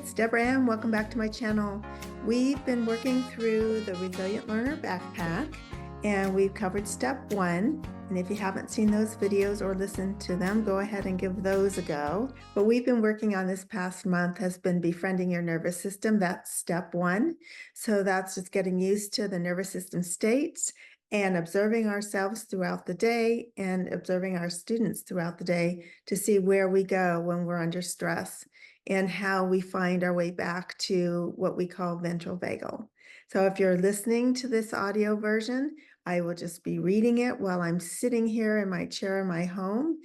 it's Debra Em. Welcome back to my channel. We've been working through the Resilient Learner Backpack and we've covered step 1. And if you haven't seen those videos or listened to them, go ahead and give those a go. What we've been working on this past month has been befriending your nervous system. That's step 1. So that's just getting used to the nervous system states and observing ourselves throughout the day and observing our students throughout the day to see where we go when we're under stress and how we find our way back to what we call ventral vagal. So if you're listening to this audio version, I will just be reading it while I'm sitting here in my chair in my home.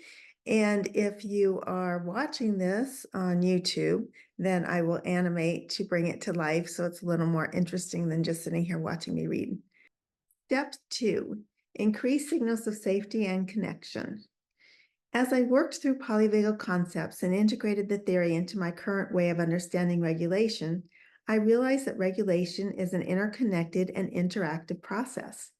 And if you are watching this on YouTube, then I will animate to bring it to life so it's a little more interesting than just sitting here watching me read. Step 2, increase signals of safety and connection. As I worked through polyvagal concepts and integrated the theory into my current way of understanding regulation, I realized that regulation is an interconnected and interactive process.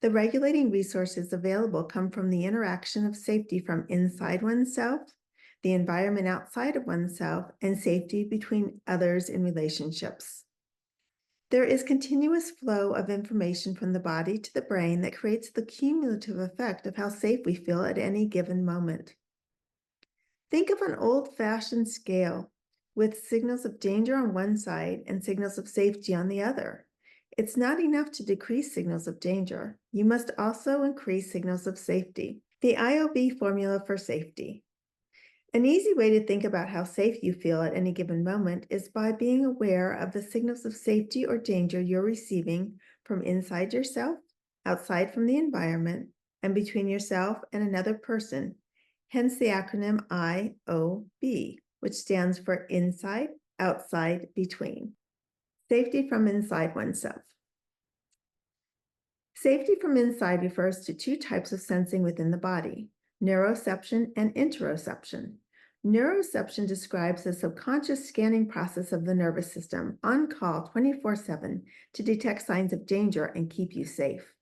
The regulating resources available come from the interaction of safety from inside oneself, the environment outside of oneself, and safety between others in relationships. There is continuous flow of information from the body to the brain that creates the cumulative effect of how safe we feel at any given moment. Think of an old-fashioned scale with signals of danger on one side and signals of safety on the other. It's not enough to decrease signals of danger. You must also increase signals of safety. The IOB formula for safety. An easy way to think about how safe you feel at any given moment is by being aware of the signals of safety or danger you're receiving from inside yourself, outside from the environment, and between yourself and another person, hence the acronym IOB, which stands for inside, outside, between. Safety from inside oneself. Safety from inside refers to two types of sensing within the body, neuroception and interoception. Neuroception describes the subconscious scanning process of the nervous system on call 24/7 to detect signs of danger and keep you safe.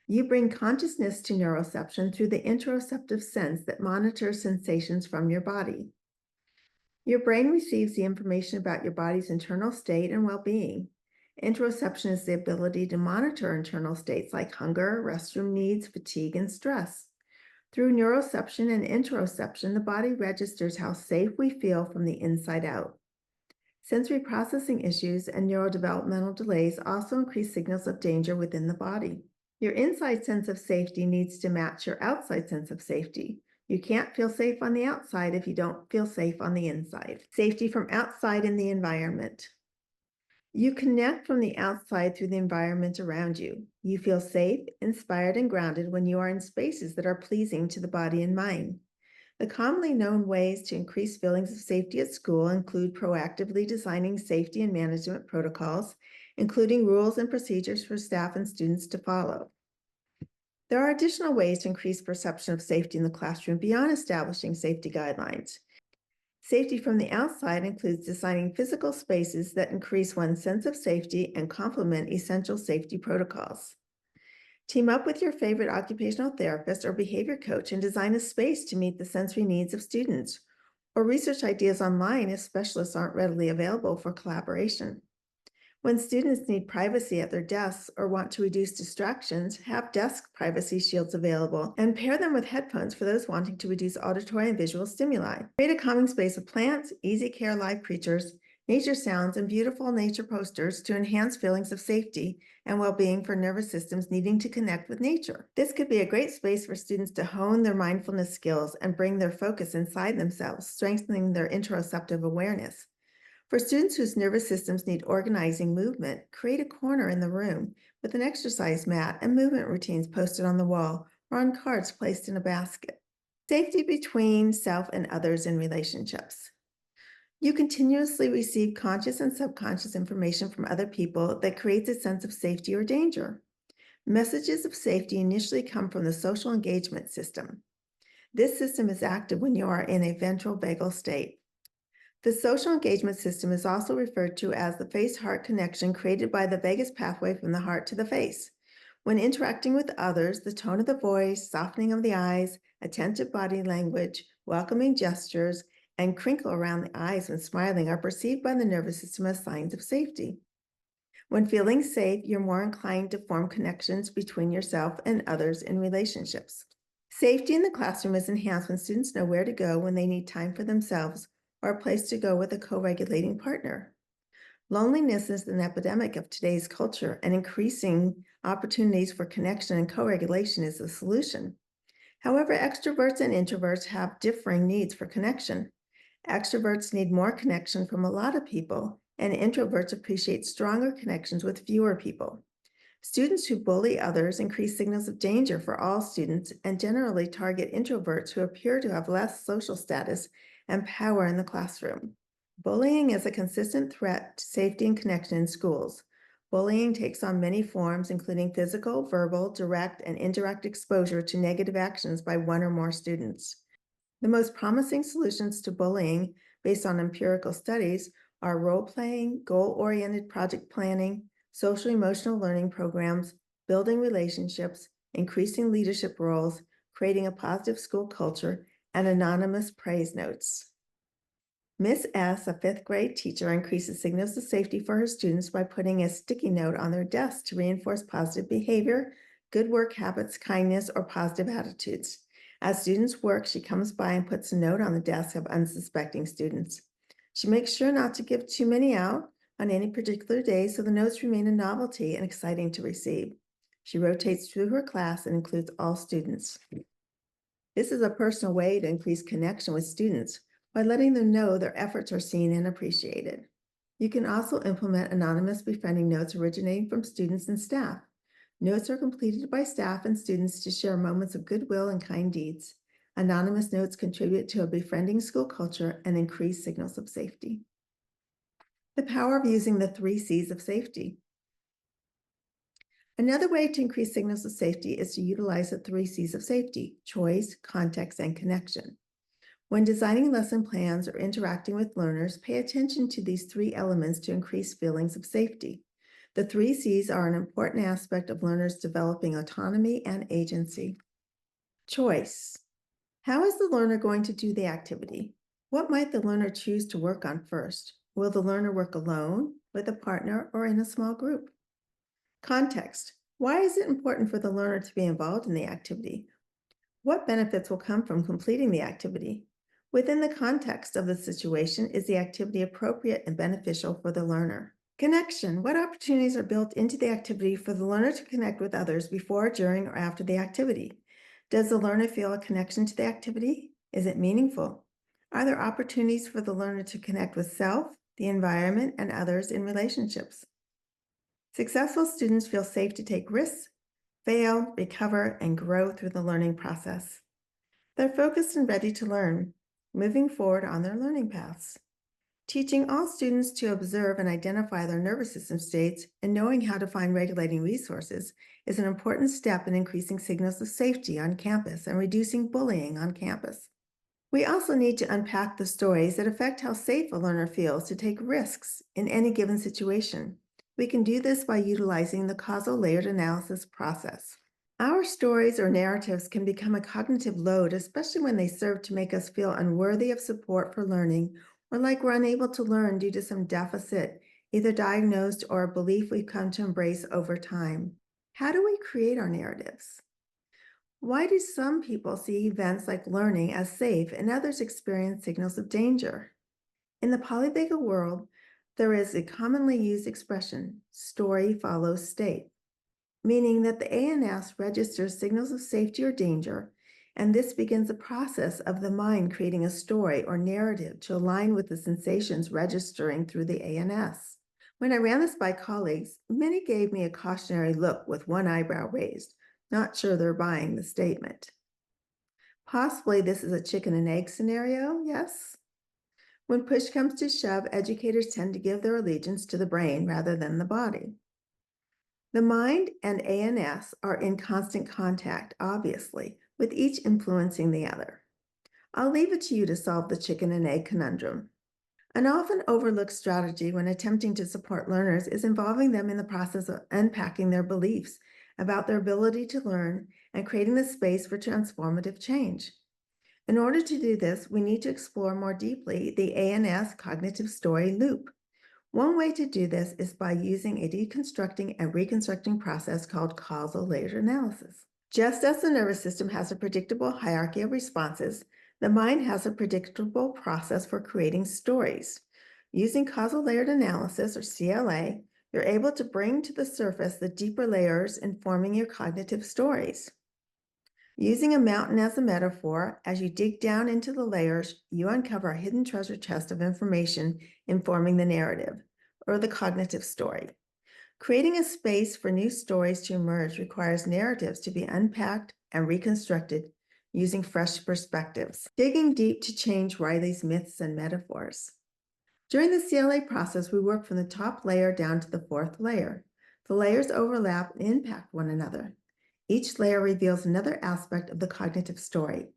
You bring consciousness to neuroception through the interoceptive sense that monitors sensations from your body. Your brain receives the information about your body's internal state and well-being. Interoception is the ability to monitor internal states like hunger, restroom needs, fatigue, and stress. Through neuroception and interoception, the body registers how safe we feel from the inside out. Sensory processing issues and neurodevelopmental delays also increase signals of danger within the body. Your inside sense of safety needs to match your outside sense of safety. You can't feel safe on the outside if you don't feel safe on the inside. Safety from outside in the environment. You connect from the outside through the environment around you. You feel safe, inspired, and grounded when you are in spaces that are pleasing to the body and mind. The commonly known ways to increase feelings of safety at school include proactively designing safety and management protocols, including rules and procedures for staff and students to follow. There are additional ways to increase perception of safety in the classroom beyond establishing safety guidelines. Safety from the outside includes designing physical spaces that increase one's sense of safety and complement essential safety protocols. Team up with your favorite occupational therapist or behavior coach and design a space to meet the sensory needs of students, or research ideas online if specialists aren't readily available for collaboration. When students need privacy at their desks or want to reduce distractions, have desk privacy shields available and pair them with headphones for those wanting to reduce auditory and visual stimuli. Create a calming space of plants, easy care live creatures, nature sounds, and beautiful nature posters to enhance feelings of safety and well-being for nervous systems needing to connect with nature. This could be a great space for students to hone their mindfulness skills and bring their focus inside themselves, strengthening their interoceptive awareness. For students whose nervous systems need organizing movement, create a corner in the room with an exercise mat and movement routines posted on the wall or on cards placed in a basket. Safety between self and others in relationships. You continuously receive conscious and subconscious information from other people that creates a sense of safety or danger. Messages of safety initially come from the social engagement system. This system is active when you are in a ventral vagal state. The social engagement system is also referred to as the face-heart connection created by the vagus pathway from the heart to the face. When interacting with others, the tone of the voice, softening of the eyes, attentive body language, welcoming gestures, and crinkle around the eyes when smiling are perceived by the nervous system as signs of safety. When feeling safe, you're more inclined to form connections between yourself and others in relationships. Safety in the classroom is enhanced when students know where to go when they need time for themselves or a place to go with a co-regulating partner. Loneliness is an epidemic of today's culture, and increasing opportunities for connection and co-regulation is the solution. However, extroverts and introverts have differing needs for connection. Extroverts need more connection from a lot of people, and introverts appreciate stronger connections with fewer people. Students who bully others increase signals of danger for all students and generally target introverts who appear to have less social status and power in the classroom. Bullying is a consistent threat to safety and connection in schools. Bullying takes on many forms, including physical, verbal, direct, and indirect exposure to negative actions by one or more students. The most promising solutions to bullying, based on empirical studies, are role-playing, goal-oriented project planning, social emotional learning programs, building relationships, increasing leadership roles, creating a positive school culture, and anonymous praise notes. Miss S., a fifth grade teacher, increases signals of safety for her students by putting a sticky note on their desk to reinforce positive behavior, good work habits, kindness, or positive attitudes. As students work, she comes by and puts a note on the desk of unsuspecting students. She makes sure not to give too many out on any particular day, so the notes remain a novelty and exciting to receive. She rotates through her class and includes all students. This is a personal way to increase connection with students by letting them know their efforts are seen and appreciated. You can also implement anonymous befriending notes originating from students and staff. Notes are completed by staff and students to share moments of goodwill and kind deeds. Anonymous notes contribute to a befriending school culture and increase signals of safety. The power of using the 3 C's of safety. Another way to increase signals of safety is to utilize the 3 C's of safety: choice, context, and connection. When designing lesson plans or interacting with learners, pay attention to these 3 elements to increase feelings of safety. The 3 C's are an important aspect of learners developing autonomy and agency. Choice. How is the learner going to do the activity? What might the learner choose to work on first? Will the learner work alone, with a partner, or in a small group? Context. Why is it important for the learner to be involved in the activity? What benefits will come from completing the activity? Within the context of the situation, is the activity appropriate and beneficial for the learner? Connection. What opportunities are built into the activity for the learner to connect with others before, during, or after the activity? Does the learner feel a connection to the activity? Is it meaningful? Are there opportunities for the learner to connect with self, the environment, and others in relationships? Successful students feel safe to take risks, fail, recover, and grow through the learning process. They're focused and ready to learn, moving forward on their learning paths. Teaching all students to observe and identify their nervous system states and knowing how to find regulating resources is an important step in increasing signals of safety on campus and reducing bullying on campus. We also need to unpack the stories that affect how safe a learner feels to take risks in any given situation. We can do this by utilizing the causal layered analysis process. Our stories or narratives can become a cognitive load, especially when they serve to make us feel unworthy of support for learning or like we're unable to learn due to some deficit, either diagnosed or a belief we've come to embrace over time. How do we create our narratives? Why do some people see events like learning as safe and others experience signals of danger? In the polyvagal world, there is a commonly used expression, story follows state, meaning that the ANS registers signals of safety or danger, and this begins the process of the mind creating a story or narrative to align with the sensations registering through the ANS. When I ran this by colleagues, many gave me a cautionary look with one eyebrow raised, not sure they're buying the statement. Possibly this is a chicken and egg scenario, yes? When push comes to shove, educators tend to give their allegiance to the brain rather than the body. The mind and ANS are in constant contact, obviously, with each influencing the other. I'll leave it to you to solve the chicken and egg conundrum. An often overlooked strategy when attempting to support learners is involving them in the process of unpacking their beliefs about their ability to learn and creating the space for transformative change. In order to do this, we need to explore more deeply the ANS cognitive story loop. One way to do this is by using a deconstructing and reconstructing process called causal layered analysis. Just as the nervous system has a predictable hierarchy of responses, the mind has a predictable process for creating stories. Using causal layered analysis, or CLA, you're able to bring to the surface the deeper layers informing your cognitive stories. Using a mountain as a metaphor, as you dig down into the layers, you uncover a hidden treasure chest of information informing the narrative, or the cognitive story. Creating a space for new stories to emerge requires narratives to be unpacked and reconstructed using fresh perspectives. Digging deep to change Riley's myths and metaphors. During the CLA process, we work from the top layer down to the fourth layer. The layers overlap and impact one another. Each layer reveals another aspect of the cognitive story.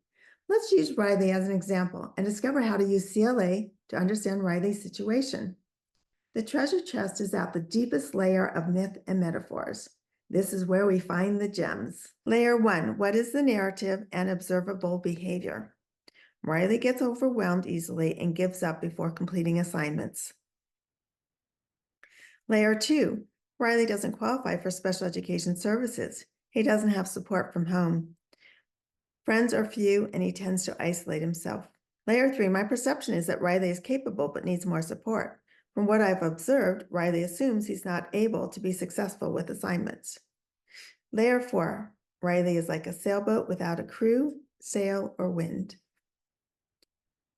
Let's use Riley as an example and discover how to use CLA to understand Riley's situation. The treasure chest is at the deepest layer of myth and metaphors. This is where we find the gems. Layer 1, what is the narrative and observable behavior? Riley gets overwhelmed easily and gives up before completing assignments. Layer 2, Riley doesn't qualify for special education services. He doesn't have support from home. Friends are few and he tends to isolate himself. Layer 3, my perception is that Riley is capable but needs more support. From what I've observed, Riley assumes he's not able to be successful with assignments. Layer 4, Riley is like a sailboat without a crew, sail, or wind.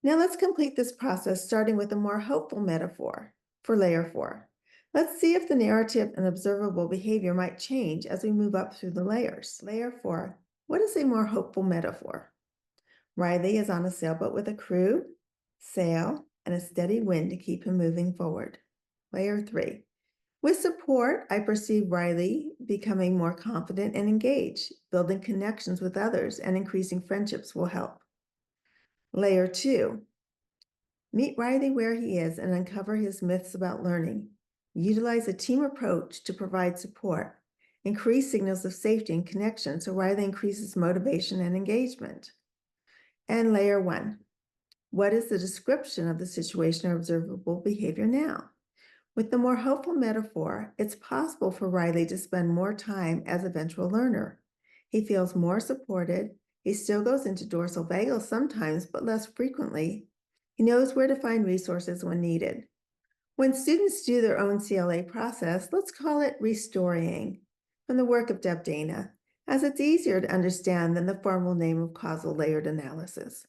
Now let's complete this process starting with a more hopeful metaphor for layer 4. Let's see if the narrative and observable behavior might change as we move up through the layers. Layer 4, what is a more hopeful metaphor? Riley is on a sailboat with a crew, sail, and a steady wind to keep him moving forward. Layer 3, with support, I perceive Riley becoming more confident and engaged. Building connections with others and increasing friendships will help. Layer 2, meet Riley where he is and uncover his myths about learning. Utilize a team approach to provide support. Increase signals of safety and connection so Riley increases motivation and engagement. And layer 1, what is the description of the situation or observable behavior now? With the more hopeful metaphor, it's possible for Riley to spend more time as a ventral learner. He feels more supported. He still goes into dorsal vagal sometimes, but less frequently. He knows where to find resources when needed. When students do their own CLA process, let's call it restorying from the work of Debra, as it's easier to understand than the formal name of causal layered analysis.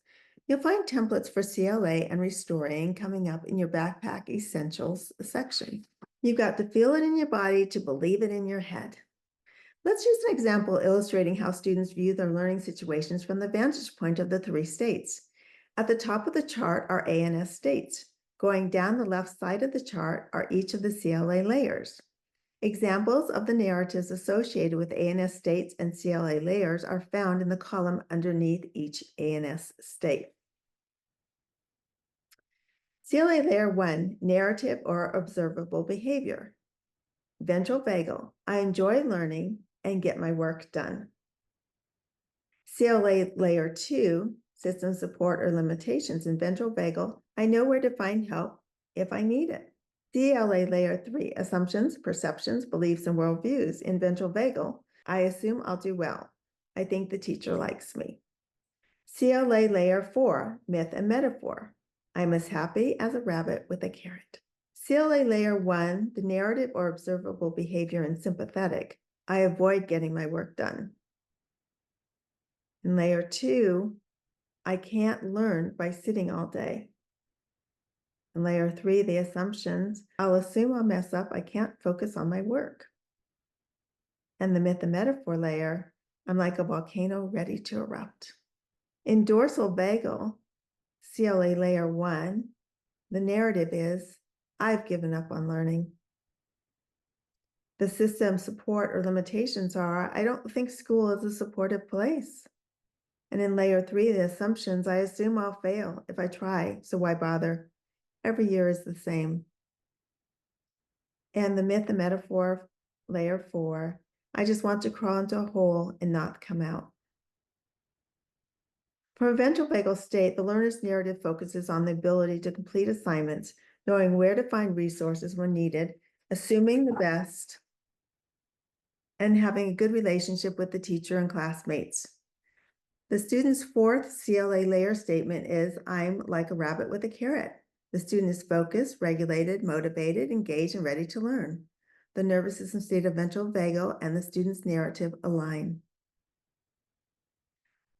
You'll find templates for CLA and restorying coming up in your Backpack Essentials section. You've got to feel it in your body to believe it in your head. Let's use an example illustrating how students view their learning situations from the vantage point of the 3 states. At the top of the chart are ANS states. Going down the left side of the chart are each of the CLA layers. Examples of the narratives associated with ANS states and CLA layers are found in the column underneath each ANS state. CLA layer 1, narrative or observable behavior. Ventral vagal, I enjoy learning and get my work done. CLA layer 2, system support or limitations in ventral vagal, I know where to find help if I need it. CLA layer 3, assumptions, perceptions, beliefs, and worldviews in ventral vagal, I assume I'll do well. I think the teacher likes me. CLA layer 4, myth and metaphor, I'm as happy as a rabbit with a carrot. CLA layer 1, the narrative or observable behavior in sympathetic, I avoid getting my work done. In layer 2, I can't learn by sitting all day. In layer 3, the assumptions, I'll assume I'll mess up, I can't focus on my work. And the myth and metaphor layer, I'm like a volcano ready to erupt. In dorsal vagal, CLA layer 1, the narrative is, I've given up on learning. The system support or limitations are, I don't think school is a supportive place. And in layer 3, the assumptions, I assume I'll fail if I try, so why bother? Every year is the same. And the myth and metaphor, layer 4, I just want to crawl into a hole and not come out. For a ventral vagal state, the learner's narrative focuses on the ability to complete assignments, knowing where to find resources when needed, assuming the best, and having a good relationship with the teacher and classmates. The student's fourth CLA layer statement is, I'm like a rabbit with a carrot. The student is focused, regulated, motivated, engaged, and ready to learn. The nervous system state of ventral vagal and the student's narrative align.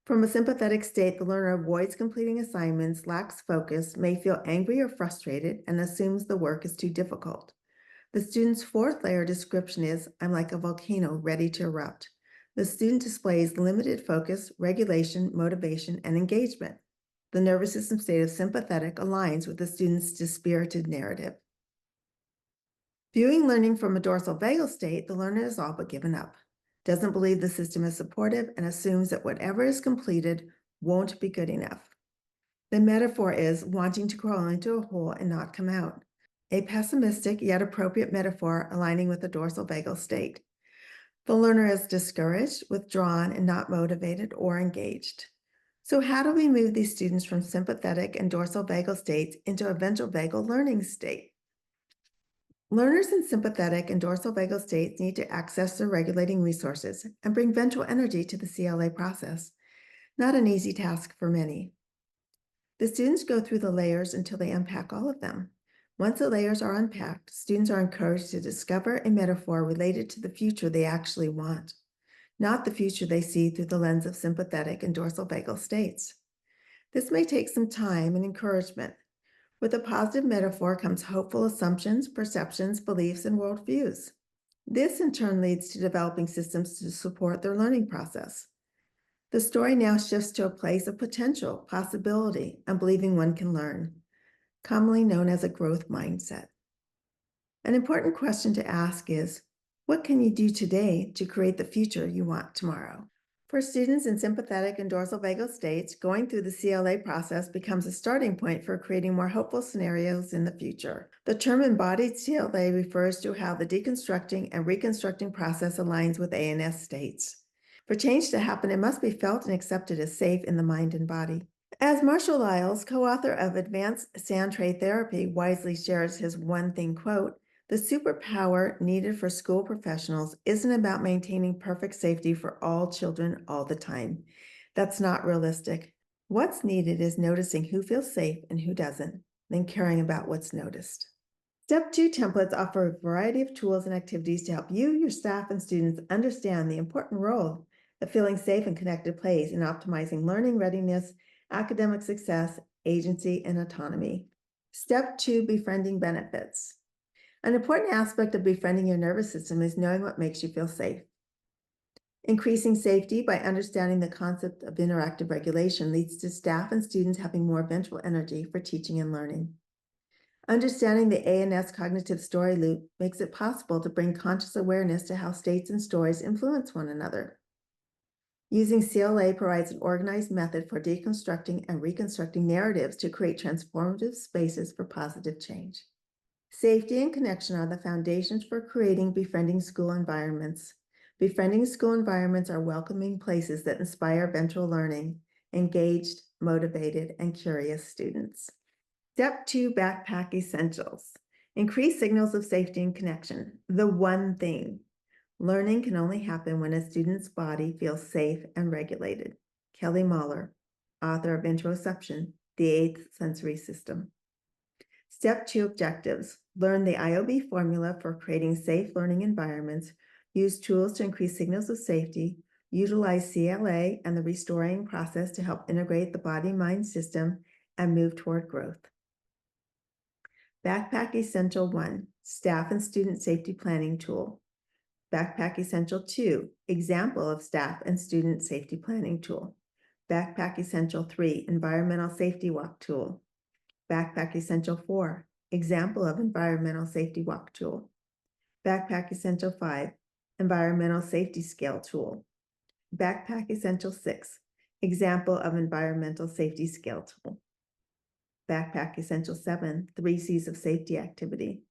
From a sympathetic state, the learner avoids completing assignments, lacks focus, may feel angry or frustrated, and assumes the work is too difficult. The student's fourth layer description is, I'm like a volcano ready to erupt. The student displays limited focus, regulation, motivation, and engagement. The nervous system state of sympathetic aligns with the student's dispirited narrative. Viewing learning from a dorsal vagal state, the learner is all but given up, doesn't believe the system is supportive, and assumes that whatever is completed won't be good enough. The metaphor is wanting to crawl into a hole and not come out. A pessimistic yet appropriate metaphor aligning with the dorsal vagal state. The learner is discouraged, withdrawn, and not motivated or engaged. So how do we move these students from sympathetic and dorsal vagal states into a ventral vagal learning state? Learners in sympathetic and dorsal vagal states need to access their regulating resources and bring ventral energy to the CLA process. Not an easy task for many. The students go through the layers until they unpack all of them. Once the layers are unpacked, students are encouraged to discover a metaphor related to the future they actually want, not the future they see through the lens of sympathetic and dorsal vagal states. This may take some time and encouragement. With a positive metaphor comes hopeful assumptions, perceptions, beliefs, and worldviews. This in turn leads to developing systems to support their learning process. The story now shifts to a place of potential, possibility, and believing one can learn, commonly known as a growth mindset. An important question to ask is, what can you do today to create the future you want tomorrow? For students in sympathetic and dorsal vagal states, going through the CLA process becomes a starting point for creating more hopeful scenarios in the future. The term embodied CLA refers to how the deconstructing and reconstructing process aligns with ANS states. For change to happen, it must be felt and accepted as safe in the mind and body. As Marshall Lyles, co-author of Advanced Sand Tray Therapy, wisely shares his one thing quote, the superpower needed for school professionals isn't about maintaining perfect safety for all children all the time. That's not realistic. What's needed is noticing who feels safe and who doesn't, then caring about what's noticed. Step 2 templates offer a variety of tools and activities to help you, your staff, and students understand the important role that feeling safe and connected plays in optimizing learning readiness, academic success, agency, and autonomy. Step 2, befriending benefits. An important aspect of befriending your nervous system is knowing what makes you feel safe. Increasing safety by understanding the concept of interactive regulation leads to staff and students having more ventral energy for teaching and learning. Understanding the ANS cognitive story loop makes it possible to bring conscious awareness to how states and stories influence one another. Using CLA provides an organized method for deconstructing and reconstructing narratives to create transformative spaces for positive change. Safety and connection are the foundations for creating befriending school environments. Befriending school environments are welcoming places that inspire ventral learning, engaged, motivated, and curious students. Step 2, backpack essentials. Increase signals of safety and connection. The one thing. Learning can only happen when a student's body feels safe and regulated. Kelly Mahler, author of Interoception, the Eighth Sensory System. Step 2, objectives. Learn the IOB formula for creating safe learning environments. Use tools to increase signals of safety. Utilize CLA and the restoring process to help integrate the body-mind system and move toward growth. Backpack Essential 1, Staff and Student Safety Planning Tool. Backpack Essential 2, Example of Staff and Student Safety Planning Tool. Backpack Essential 3, Environmental Safety Walk Tool. Backpack Essential 4, Example of Environmental Safety Walk Tool. Backpack Essential 5, Environmental Safety Scale Tool. Backpack Essential 6, Example of Environmental Safety Scale Tool. Backpack Essential 7, 3 C's of Safety Activity.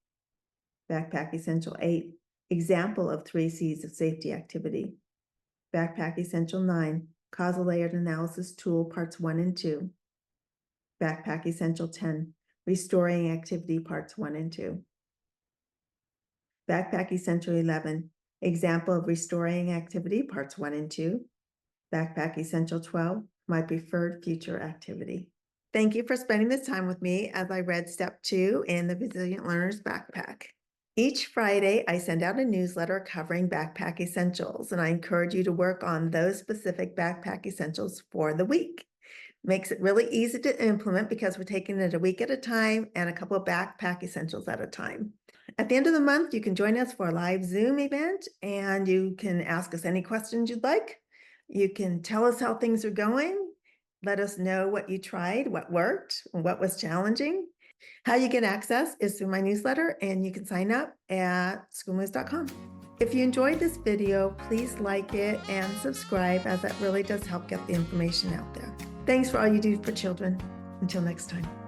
Backpack Essential 8, Example of 3 C's of Safety Activity. Backpack Essential 9, Causal Layered Analysis Tool, Parts 1 and 2. Backpack Essential 10, Restoring Activity, Parts 1 and 2. Backpack Essential 11, Example of Restoring Activity, Parts 1 and 2. Backpack Essential 12, My Preferred Future Activity. Thank you for spending this time with me as I read Step 2 in the Resilient Learner's Backpack. Each Friday, I send out a newsletter covering backpack essentials, and I encourage you to work on those specific backpack essentials for the week. Makes it really easy to implement because we're taking it a week at a time and a couple of backpack essentials at a time. At the end of the month, you can join us for a live Zoom event, and you can ask us any questions you'd like. You can tell us how things are going. Let us know what you tried, what worked, and what was challenging. How you get access is through my newsletter, and you can sign up at schoolmoves.com. If you enjoyed this video, please like it and subscribe, as that really does help get the information out there. Thanks for all you do for children. Until next time.